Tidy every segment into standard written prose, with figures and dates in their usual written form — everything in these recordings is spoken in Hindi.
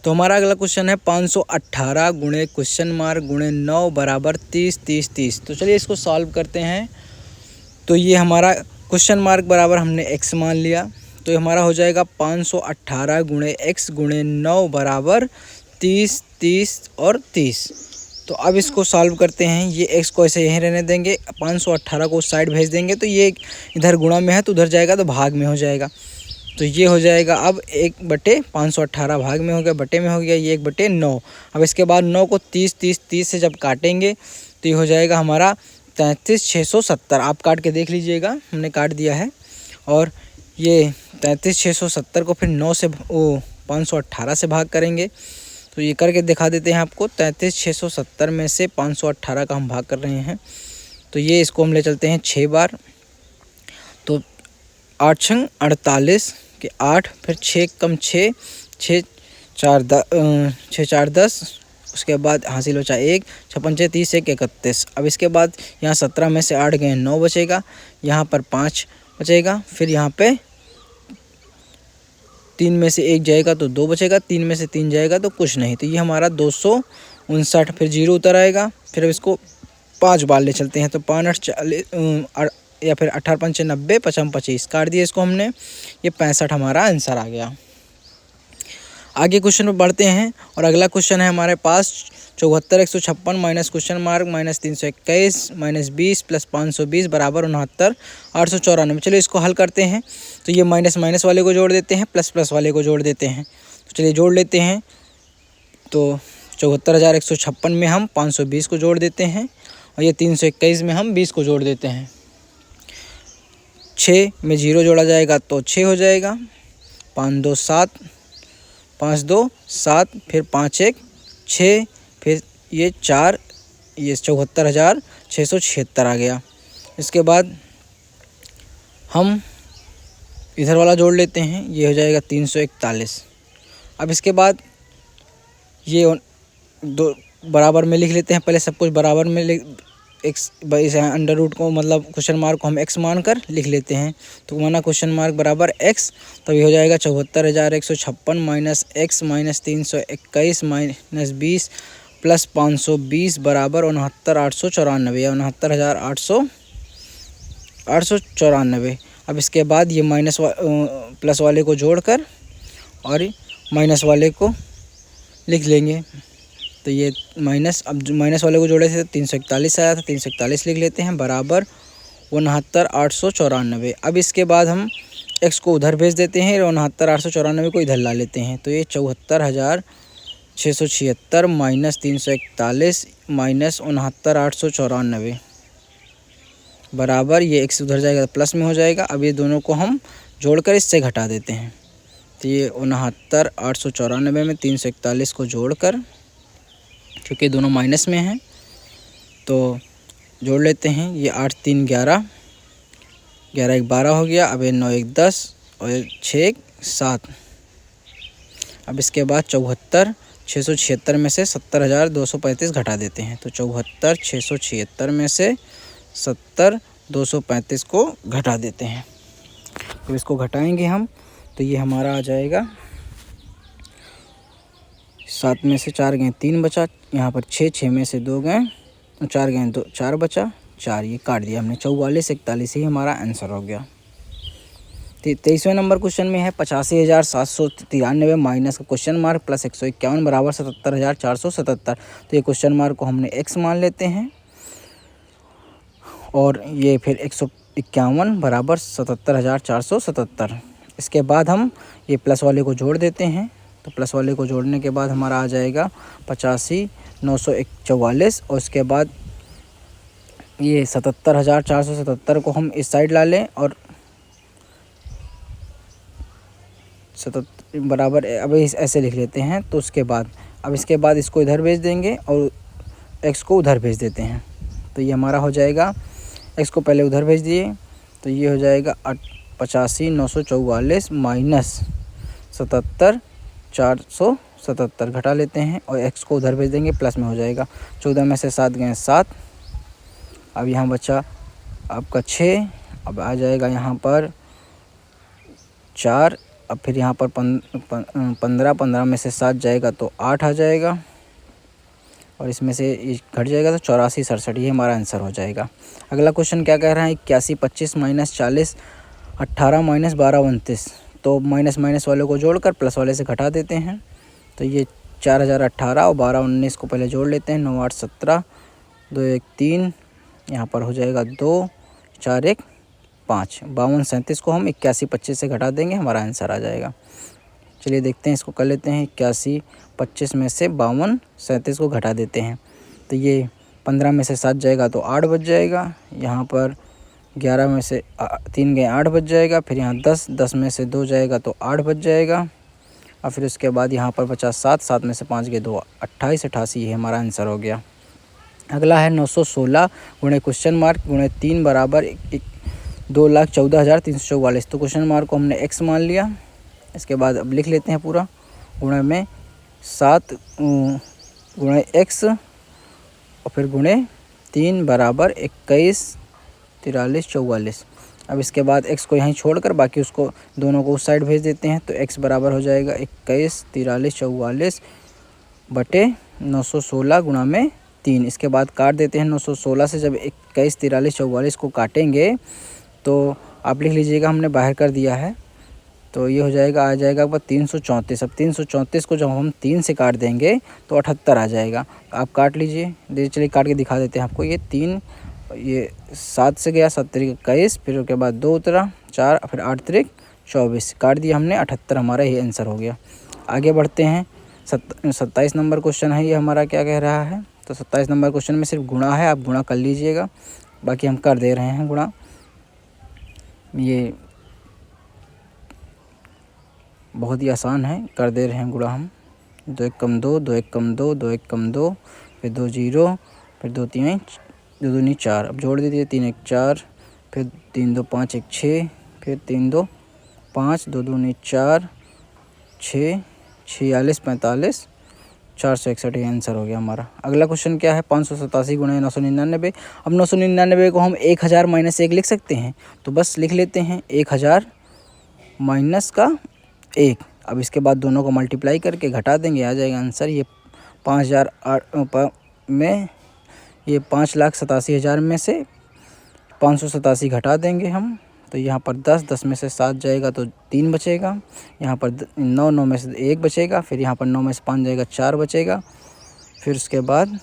तो हमारा अगला क्वेश्चन है 518 गुणे क्वेश्चन मार्क गुणे 9 बराबर 30 30 30। तो चलिए इसको सॉल्व करते हैं। तो ये हमारा क्वेश्चन मार्क बराबर हमने x मान लिया, तो ये हमारा हो जाएगा 518 गुणे x गुणे 9 बराबर 30 30 और 30। तो अब इसको सॉल्व करते हैं। ये x को ऐसे यहीं रहने देंगे, 518 को उस साइड भेज देंगे, तो ये इधर गुणा में है तो उधर जाएगा तो भाग में हो जाएगा। तो ये हो जाएगा अब 1/518 भाग में हो गया, बटे में हो गया, ये 1/9। अब इसके बाद 9 को 30 30 30 से जब काटेंगे तो ये हो जाएगा हमारा 33,670। आप काट के देख लीजिएगा, हमने काट दिया है। और ये 33,670 को फिर 9 से 518 से भाग करेंगे। तो ये करके दिखा देते हैं आपको। 33,670 में से 518 का हम भाग कर रहे हैं, तो ये इसको हम ले चलते हैं 6 बार। तो 8 छंग 48 के 8, फिर 6 कम 6, 6 4 10, उसके बाद हासिल बचा 1, 6 पंचे 30, 1 31। अब इसके बाद यहाँ 17 में से 8 गए 9 बचेगा, यहाँ पर 5 बचेगा, फिर यहाँ पे 3 में से 1 जाएगा तो 2 बचेगा, 3 में से 3 जाएगा तो कुछ नहीं। तो ये हमारा 259, फिर 0 उतर आएगा। फिर अब इसको 5 बार ले चलते हैं, तो 5 8 40 या फिर 18 पंचे 90, 5 25 काट दिया इसको हमने। ये 65 हमारा आंसर आ गया। आगे क्वेश्चन में बढ़ते हैं और अगला क्वेश्चन है हमारे पास 74 156 minus question mark minus 321 minus 20 plus 520 बराबर 69 894। चलिए इसको हल करते हैं। तो ये माइनस माइनस वाले को जोड़ देते हैं, प्लस प्लस वाले को जोड़ देते हैं। तो चलिए जोड़ लेते हैं। तो 74,156 में हम 520 को जोड़ देते हैं, और ये 321 में हम 20 को जोड़ देते हैं। 6 में 0 जोड़ा जाएगा तो 6 हो जाएगा, 5 2 7, 5 2 7, फिर 5 1 6, फिर ये 4, ये 74,676 आ गया। इसके बाद हम इधर वाला जोड़ लेते हैं, ये हो जाएगा 341। अब इसके बाद ये दो बराबर में लिख लेते हैं। पहले सब कुछ बराबर में एक्स इस अंडर रूट को मतलब क्वेश्चन मार्क को हम x मान कर लिख लेते हैं। तो माना क्वेश्चन मार्क बराबर x, तब ये हो जाएगा 74,156 minus x minus 321 minus 20 plus 520 बराबर 69,894 या 69,894। अब इसके बाद ये माइनस प्लस वाले को जोड़कर और माइनस वाले को लिख लेंगे। तो ये माइनस, अब माइनस वाले को जोड़े थे तो 341 आया था, 341 लिख लेते हैं बराबर 69,894। अब इसके बाद हम x को उधर भेज देते हैं और 69,894 को इधर ला लेते हैं। तो ये 74,676 माइनस 341 माइनस 69,894 बराबर, ये x उधर जाएगा तो प्लस में हो जाएगा। अब ये दोनों को हम जोड़कर इससे घटा देते हैं। तो ये 69,894 में 341 को जोड़कर, क्योंकि दोनों माइनस में हैं तो जोड़ लेते हैं। ये 8 3 11, 11 1 12 हो गया। अब ये 9 1 10 और 6 1 7। अब इसके बाद 74,676 में से 70,235 घटा देते हैं। तो 74,676 में से 70,235 को घटा देते हैं। तो इसको घटाएंगे हम, तो ये हमारा आ जाएगा 7 में से 4 गए 3 बचा, यहाँ पर 6 6 में से 2 गए 4 गए 2 4 बचा 4, ये काट दिया हमने। 44,41 ही हमारा आंसर हो गया। 23वें नंबर क्वेश्चन में है 85,793 माइनस का क्वेश्चन मार्क प्लस 151 बराबर 77,477। तो ये क्वेश्चन मार्क को हमने x मान लेते हैं, और ये फिर 151 बराबर 77,477। इसके बाद हम ये प्लस वाले को जोड़ देते हैं। तो प्लस वाले को जोड़ने के बाद हमारा आ जाएगा 85,944, और उसके बाद ये 77,477 को हम इस साइड ला लें और 77 बराबर अब ऐसे लिख लेते हैं। तो उसके बाद अब इसके बाद इसको इधर भेज देंगे और x को उधर भेज देते हैं। तो ये हमारा हो जाएगा, x को पहले उधर भेज दिए तो ये हो जाएगा 85,944 माइनस 77,477 घटा लेते हैं और x को उधर भेज देंगे, प्लस में हो जाएगा। 14 में से 7 गए 7, अब यहाँ बचा आपका 6, अब आ जाएगा यहाँ पर 4 अब फिर यहाँ पर 15 में से 7 जाएगा तो 8 आ जाएगा, और इसमें से घट जाएगा तो 84 67, ये हमारा आंसर हो जाएगा। अगला क्वेश्चन क्या कह रहा है, 81 25 माइनस 40 18 माइनस 12 29। तो माइनस माइनस वालों को जोड़कर प्लस वाले से घटा देते हैं। तो ये 4018 और 12 19 को पहले जोड़ लेते हैं। 9 8 17, 2 1 3, यहाँ पर हो जाएगा 2 4 1 5। 52 37 को हम 81 25 से घटा देंगे, हमारा आंसर आ जाएगा। चलिए देखते हैं, इसको कर लेते हैं। 81 25 में से 52 37 को घटा देते हैं। तो ये 15 में से 7 जाएगा तो 8 बच जाएगा। यहाँ पर 11 में से 3 गए 8 बच जाएगा। फिर यहाँ 10 में से 2 जाएगा तो 8 बच जाएगा। और फिर उसके बाद यहाँ पर बचा 7 में से 5 गए 2 28 88, ये हमारा आंसर हो गया। अगला है 916 गुणे क्वेश्चन मार्क गुणे 3 बराबर 2,14,344। तो क्वेश्चन मार्क को हमने x मान लिया। इसके बाद अब लिख लेते हैं पूरा, गुणे में 7 गुणे x और फिर गुणे 3 बराबर 21 43 44। अब इसके बाद x को यहीं छोड़कर बाकी उसको दोनों को उस साइड भेज देते हैं। तो x बराबर हो जाएगा 21 43 44 बटे 916 गुणा में 3। इसके बाद काट देते हैं। 916 से जब 21 43 44 को काटेंगे तो आप लिख लीजिएगा, हमने बाहर कर दिया है। तो ये हो जाएगा, आ जाएगा आपका 334। अब 334 को जब हम 3 से काट देंगे तो 78 आ जाएगा। आप काट लीजिए, चलिए काट के दिखा देते हैं आपको। ये 7 से गया, 7 3 21, फिर उसके बाद 2 उतरा 4, फिर 8 3 24, काट दिया हमने 78, हमारा ये आंसर हो गया। आगे बढ़ते हैं। 27 नंबर क्वेश्चन है ये हमारा, क्या कह रहा है। तो 27 नंबर क्वेश्चन में सिर्फ गुणा है, आप गुणा कर लीजिएगा, बाकी हम कर दे रहे हैं गुणा। ये बहुत ही आसान है, कर दे रहे हैं गुणा हम। 2 1 कम 2, 2 1 कम 2, 2 1 कम 2, फिर 2 0, फिर 2 3 2 2 4। अब जोड़ दीजिए, 3 1 4, फिर 3 2 5 1 6, फिर 3 2 5, 2 2 4 6 46 45 461, ये आंसर हो गया हमारा। अगला क्वेश्चन क्या है, 587 गुणे 999। अब 999 को हम 1000 माइनस 1 लिख सकते हैं, तो बस लिख लेते हैं 1000 माइनस का 1। अब इसके बाद दोनों को मल्टीप्लाई करके घटा देंगे, आ जाएगा आंसर। ये 5000 में, ये 5,87,000 में से 587 घटा देंगे हम। तो यहाँ पर 10 में से 7 जाएगा तो 3 बचेगा। यहाँ पर 9 में से 1 बचेगा। फिर यहाँ पर 9 में से 5 जाएगा 4 बचेगा। फिर उसके बाद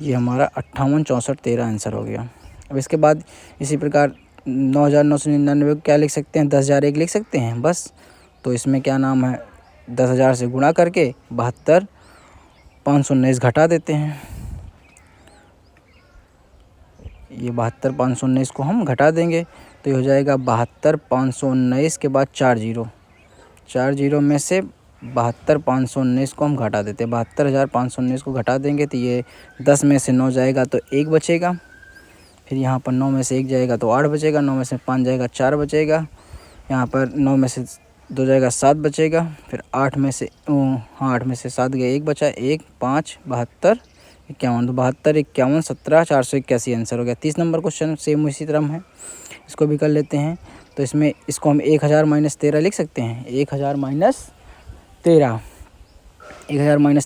ये हमारा 58 64 13 आंसर हो गया। अब इसके बाद इसी प्रकार 9,999 को क्या लिख सकते हैं, 10,001 लिख सकते हैं बस। तो इसमें क्या नाम है, 10,000 से गुणा करके 72 519 घटा देते हैं। ये 72 519 को हम घटा देंगे तो ये हो जाएगा 72 519 के बाद 4 0 में से 72 519 को हम घटा देते हैं। 72,519 को घटा देंगे तो ये 10 में से 9 जाएगा तो 1 बचेगा। फिर यहाँ पर 9 में से 1 जाएगा तो 8 बचेगा। 9 में से 5 जाएगा 4 बचेगा। यहाँ पर 9 में से 2 जाएगा 7 बचेगा। फिर 8 में से 7 गया 1 बचा, 1 5 72 51, तो 72 51 17 481 आंसर हो गया। 30 नंबर क्वेश्चन सेम इसी तरह है, इसको भी कर लेते हैं। तो इसमें इसको हम 1000 माइनस 13 लिख सकते हैं। 1000 माइनस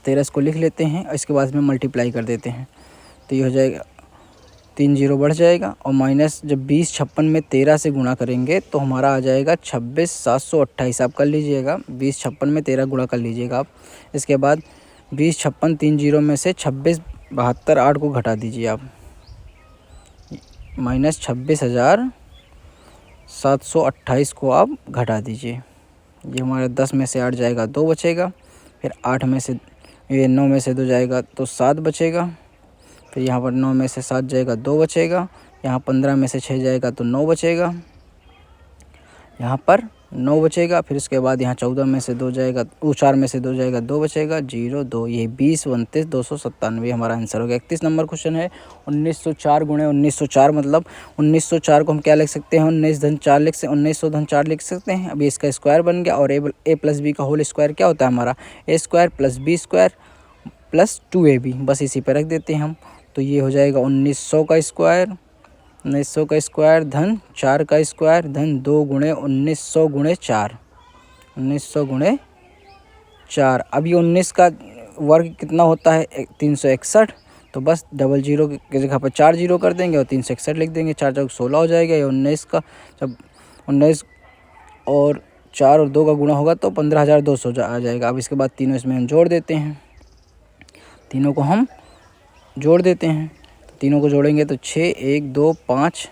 13 इसको लिख लेते हैं और इसके बाद इसमें मल्टीप्लाई कर देते हैं। तो ये हो जाएगा 3 0 बढ़ जाएगा, और माइनस जब 20 56 में 13 से गुणा करेंगे तो हमारा आ जाएगा 26 728। आप कर लीजिएगा, 20 56 में 13 गुणा कर लीजिएगा आप। इसके बाद 20 56 3 0 में से 26 72 8 को घटा दीजिए आप, माइनस 26,728 को आप घटा दीजिए। ये हमारा 10 में से 8 जाएगा 2 बचेगा। फिर 8 में से 9 में से 2 जाएगा तो 7 बचेगा। फिर यहाँ पर 9 में से 7 जाएगा 2 बचेगा। यहाँ 15 में से 6 जाएगा तो 9 बचेगा। यहाँ पर 9 बचेगा। फिर उसके बाद यहाँ 14 में से 2 जाएगा, 4 में से 2 जाएगा 2 बचेगा, 0 2, ये 20 29 297 हमारा आंसर हो गया। 31 नंबर क्वेश्चन है 1904 गुणे 1904, मतलब 1904 को हम क्या लिख सकते हैं, 19 धन 4 लिख सकते हैं। अभी इसका स्क्वायर बन गया, और a प्लस बी का होल स्क्वायर क्या होता है हमारा, a square plus B square plus 2ab, बस इसी पर रख देते हैं हम। तो ये हो जाएगा 1900 का स्क्वायर, 1900 का स्क्वायर धन 4 का स्क्वायर धन 2 गुणे 1900 गुणे 4, 1900 गुणे 4। अब ये 19 का वर्ग कितना होता है 361, तो बस डबल जीरो की जगह पर 4 जीरो कर देंगे और 361 लिख देंगे। 4 चौक 16 हो जाएगा। ये 19 का जब 19 और 4 और 2 का गुणा होगा तो 15,200 आ जाएगा। अब इसके बाद तीनों इसमें हम जोड़ देते हैं, तीनों को हम जोड़ देते हैं। तो तीनों को जोड़ेंगे तो 6 1 2 5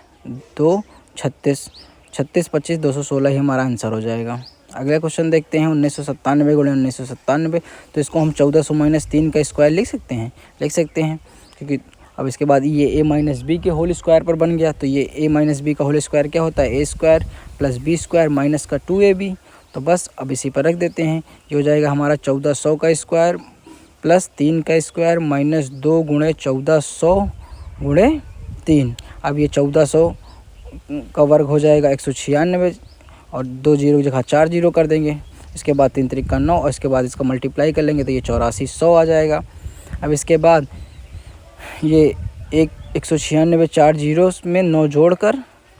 2 36 36 25 216 ही हमारा आंसर हो जाएगा। अगला क्वेश्चन देखते हैं 1997 गुणे 1997। तो इसको हम 1400 माइनस 3 का स्क्वायर लिख सकते हैं क्योंकि अब इसके बाद ये a माइनस बी के होल स्क्वायर पर बन गया। तो ये a माइनस बी का होल स्क्वायर क्या होता है, a square plus B square minus का 2ab। तो बस अब इसी पर रख देते हैं। ये हो जाएगा हमारा 1400 का स्क्वायर प्लस 3 का स्क्वायर माइनस 2 गुणे 1400 गुणे 3। अब ये 1400 का वर्ग हो जाएगा 196 और 2 जीरो की जगह 4 जीरो कर देंगे। इसके बाद 3 त्रिक का 9 और इसके बाद इसका मल्टीप्लाई कर लेंगे तो ये 8400 आ जाएगा। अब इसके बाद ये 196 4 जीरो में 9 जोड़कर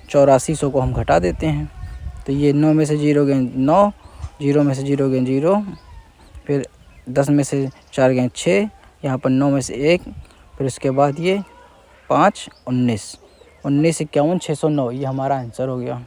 8400 को हम घटा देते हैं। तो ये 9 में से 0 गए 9, 0 में से 0 गए 0, फिर 10 में से 4 गए 6, यहाँ पर 9 में से 1, फिर उसके बाद ये 5 19 19 51 609 ये हमारा आंसर हो गया।